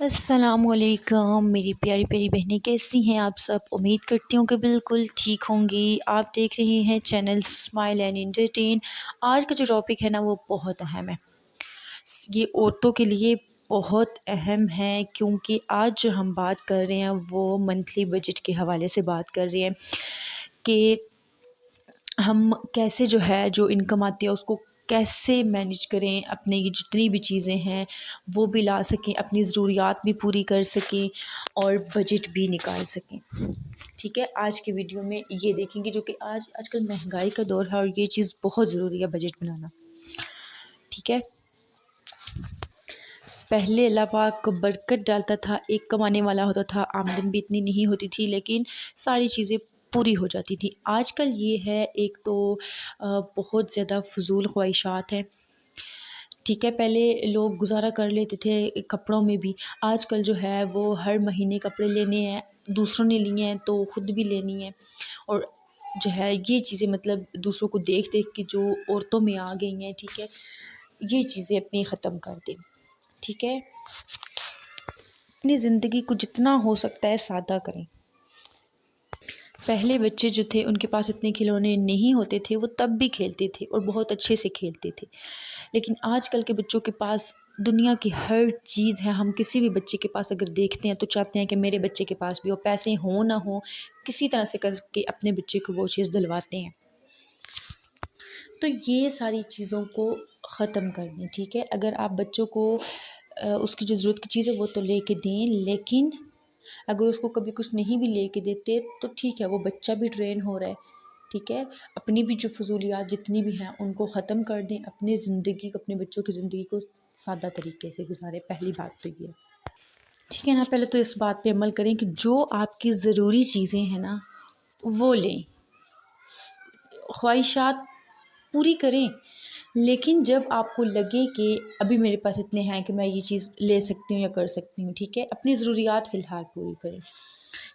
السلام علیکم میری پیاری پیاری بہنیں، کیسی ہیں آپ سب؟ امید کرتی ہوں کہ بالکل ٹھیک ہوں گی۔ آپ دیکھ رہے ہیں چینل اسمائل اینڈ انٹرٹین۔ آج کا جو ٹاپک ہے نا وہ بہت اہم ہے، یہ عورتوں کے لیے بہت اہم ہے، کیونکہ آج جو ہم بات کر رہے ہیں وہ منتھلی بجٹ کے حوالے سے بات کر رہے ہیں کہ ہم کیسے جو ہے جو انکم آتی ہے اس کو کیسے مینیج کریں، اپنے یہ جتنی بھی چیزیں ہیں وہ بھی لا سکیں، اپنی ضروریات بھی پوری کر سکیں اور بجٹ بھی نکال سکیں۔ ٹھیک ہے، آج کی ویڈیو میں یہ دیکھیں گے جو کہ آج کل مہنگائی کا دور ہے اور یہ چیز بہت ضروری ہے، بجٹ بنانا۔ ٹھیک ہے، پہلے اللہ پاک برکت ڈالتا تھا، ایک کمانے والا ہوتا تھا، آمدن بھی اتنی نہیں ہوتی تھی لیکن ساری چیزیں پوری ہو جاتی تھی۔ آج کل یہ ہے، ایک تو بہت زیادہ فضول خواہشات ہیں۔ ٹھیک ہے، پہلے لوگ گزارا کر لیتے تھے کپڑوں میں بھی، آج کل جو ہے وہ ہر مہینے کپڑے لینے ہیں، دوسروں نے لیے ہیں تو خود بھی لینی ہے، اور جو ہے یہ چیزیں مطلب دوسروں کو دیکھ دیکھ کے جو عورتوں میں آ گئی ہیں، ٹھیک ہے، یہ چیزیں اپنی ختم کر دیں۔ ٹھیک ہے، اپنی زندگی کو جتنا ہو سکتا ہے سادہ کریں۔ پہلے بچے جو تھے ان کے پاس اتنے کھلونے نہیں ہوتے تھے، وہ تب بھی کھیلتے تھے اور بہت اچھے سے کھیلتے تھے، لیکن آج کل کے بچوں کے پاس دنیا کی ہر چیز ہے۔ ہم کسی بھی بچے کے پاس اگر دیکھتے ہیں تو چاہتے ہیں کہ میرے بچے کے پاس بھی ہو، پیسے ہوں نہ ہوں کسی طرح سے کر کے اپنے بچے کو وہ چیز دلواتے ہیں۔ تو یہ ساری چیزوں کو ختم کر دیں۔ ٹھیک ہے، اگر آپ بچوں کو اس کی جو ضرورت کی چیز ہے وہ تو لے کے دیں، لیکن اگر اس کو کبھی کچھ نہیں بھی لے کے دیتے تو ٹھیک ہے، وہ بچہ بھی ٹرین ہو رہا ہے۔ ٹھیک ہے، اپنی بھی جو فضولیات جتنی بھی ہیں ان کو ختم کر دیں، اپنی زندگی اپنے بچوں کی زندگی کو سادہ طریقے سے گزاریں۔ پہلی بات تو یہ ہے، ٹھیک ہے نا۔ پہلے تو اس بات پہ عمل کریں کہ جو آپ کی ضروری چیزیں ہیں نا وہ لیں، خواہشات پوری کریں، لیکن جب آپ کو لگے کہ ابھی میرے پاس اتنے ہیں کہ میں یہ چیز لے سکتی ہوں یا کر سکتی ہوں، ٹھیک ہے، اپنی ضروریات فی الحال پوری کریں،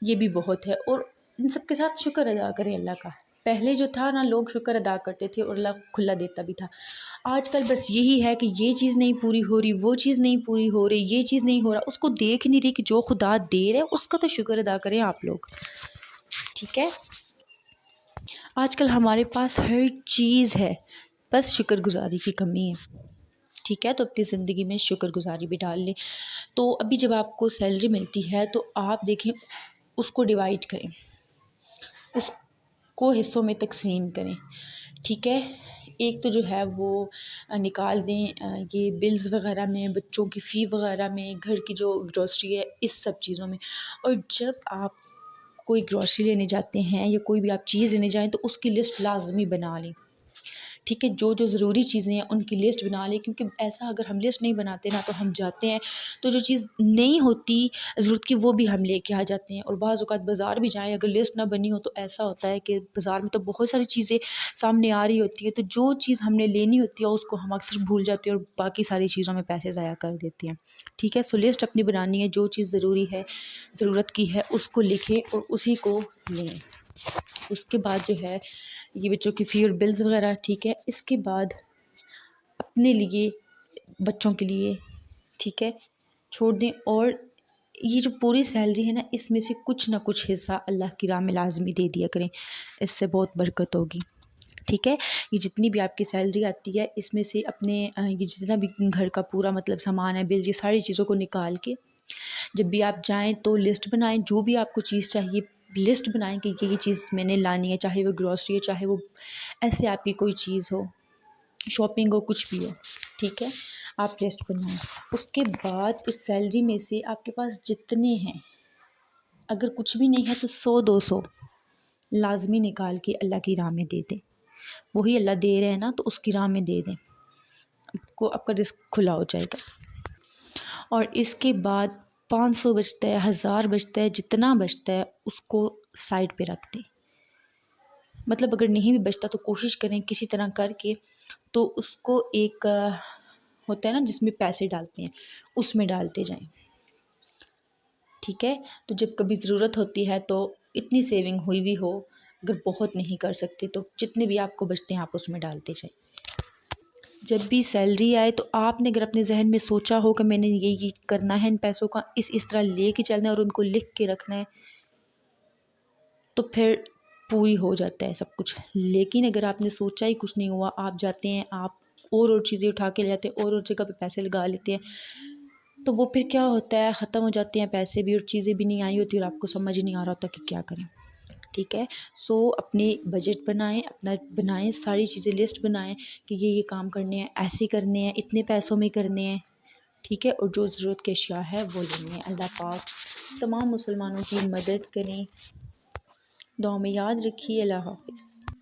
یہ بھی بہت ہے۔ اور ان سب کے ساتھ شکر ادا کریں اللہ کا۔ پہلے جو تھا نا لوگ شکر ادا کرتے تھے اور اللہ کھلا دیتا بھی تھا، آج کل بس یہی ہے کہ یہ چیز نہیں پوری ہو رہی، وہ چیز نہیں پوری ہو رہی، یہ چیز نہیں ہو رہا، اس کو دیکھ نہیں رہی کہ جو خدا دے رہے اس کا تو شکر ادا کریں آپ لوگ۔ ٹھیک ہے، آج کل ہمارے پاس ہر چیز ہے، بس شکر گزاری کی کمی ہے۔ ٹھیک ہے، تو اپنی زندگی میں شکر گزاری بھی ڈال لیں۔ تو ابھی جب آپ کو سیلری ملتی ہے تو آپ دیکھیں اس کو ڈیوائڈ کریں، اس کو حصوں میں تقسیم کریں۔ ٹھیک ہے، ایک تو جو ہے وہ نکال دیں یہ بلز وغیرہ میں، بچوں کی فی وغیرہ میں، گھر کی جو گروسری ہے اس سب چیزوں میں۔ اور جب آپ کوئی گروسری لینے جاتے ہیں یا کوئی بھی آپ چیز لینے جائیں تو اس کی لسٹ لازمی بنا لیں۔ ٹھیک ہے، جو جو ضروری چیزیں ہیں ان کی لسٹ بنا لیں، کیونکہ ایسا اگر ہم لسٹ نہیں بناتے نا تو ہم جاتے ہیں تو جو چیز نہیں ہوتی ضرورت کی وہ بھی ہم لے کے آ جاتے ہیں۔ اور بعض اوقات بازار بھی جائیں اگر لسٹ نہ بنی ہو تو ایسا ہوتا ہے کہ بازار میں تو بہت ساری چیزیں سامنے آ رہی ہوتی ہے، تو جو چیز ہم نے لینی ہوتی ہے اس کو ہم اکثر بھول جاتے ہیں اور باقی ساری چیزوں میں پیسے ضائع کر دیتے ہیں۔ ٹھیک ہے، سو لسٹ اپنی بنانی ہے، جو چیز ضروری ہے ضرورت کی ہے اس کو لکھیں اور اسی کو لیں۔ اس کے بعد جو ہے یہ بچوں کی فی اور بلز وغیرہ، ٹھیک ہے، اس کے بعد اپنے لیے بچوں کے لیے ٹھیک ہے چھوڑ دیں۔ اور یہ جو پوری سیلری ہے نا اس میں سے کچھ نہ کچھ حصہ اللہ کی راہ میں لازمی دے دیا کریں، اس سے بہت برکت ہوگی۔ ٹھیک ہے، یہ جتنی بھی آپ کی سیلری آتی ہے اس میں سے اپنے یہ جتنا بھی گھر کا پورا مطلب سامان ہے، بل، یہ ساری چیزوں کو نکال کے جب بھی آپ جائیں تو لسٹ بنائیں، جو بھی آپ کو چیز چاہیے لسٹ بنائیں کہ یہ چیز میں نے لانی ہے، چاہے وہ گروسری ہے، چاہے وہ ایسے آپ کی کوئی چیز ہو، شاپنگ ہو، کچھ بھی ہو۔ ٹھیک ہے، آپ لسٹ بنائیں۔ اس کے بعد اس سیلری میں سے آپ کے پاس جتنے ہیں، اگر کچھ بھی نہیں ہے تو 100-200 لازمی نکال کے اللہ کی راہ میں دے دیں۔ وہی اللہ دے رہے ہیں نا تو اس کی راہ میں دے دیں، آپ کا رزق کھلا ہو جائے گا۔ اور اس کے بعد 500 بچتا ہے، 1000 بچتا ہے، جتنا بچتا ہے اس کو سائڈ پہ رکھ دیں۔ مطلب اگر نہیں بھی بچتا تو کوشش کریں کسی طرح کر کے تو اس کو ایک ہوتا ہے نا جس میں پیسے ڈالتے ہیں اس میں ڈالتے جائیں۔ ٹھیک ہے، تو جب کبھی ضرورت ہوتی ہے تو اتنی سیونگ ہوئی بھی ہو، اگر بہت نہیں کر سکتے تو جتنے بھی آپ کو بچتے ہیں آپ اس میں ڈالتے جائیں۔ جب بھی سیلری آئے تو آپ نے اگر اپنے ذہن میں سوچا ہو کہ میں نے یہ کرنا ہے ان پیسوں کا اس طرح لے کے چلنا ہے اور ان کو لکھ کے رکھنا ہے، تو پھر پوری ہو جاتا ہے سب کچھ۔ لیکن اگر آپ نے سوچا ہی کچھ نہیں ہوا، آپ جاتے ہیں، آپ اور چیزیں اٹھا کے لے جاتے ہیں، اور جگہ پہ پیسے لگا لیتے ہیں، تو وہ پھر کیا ہوتا ہے، ختم ہو جاتے ہیں پیسے بھی اور چیزیں بھی نہیں آئی ہوتی اور آپ کو سمجھ ہی نہیں آ رہا ہوتا کہ کیا کریں۔ ٹھیک ہے، سو اپنے بجٹ بنائیں، اپنا بنائیں، ساری چیزیں لسٹ بنائیں کہ یہ کام کرنے ہیں، ایسے کرنے ہیں، اتنے پیسوں میں کرنے ہیں۔ ٹھیک ہے، اور جو ضرورت کی اشیاء ہے وہ لینی ہے۔ اللہ پاک تمام مسلمانوں کی مدد کریں، دعا میں یاد رکھیے۔ اللہ حافظ۔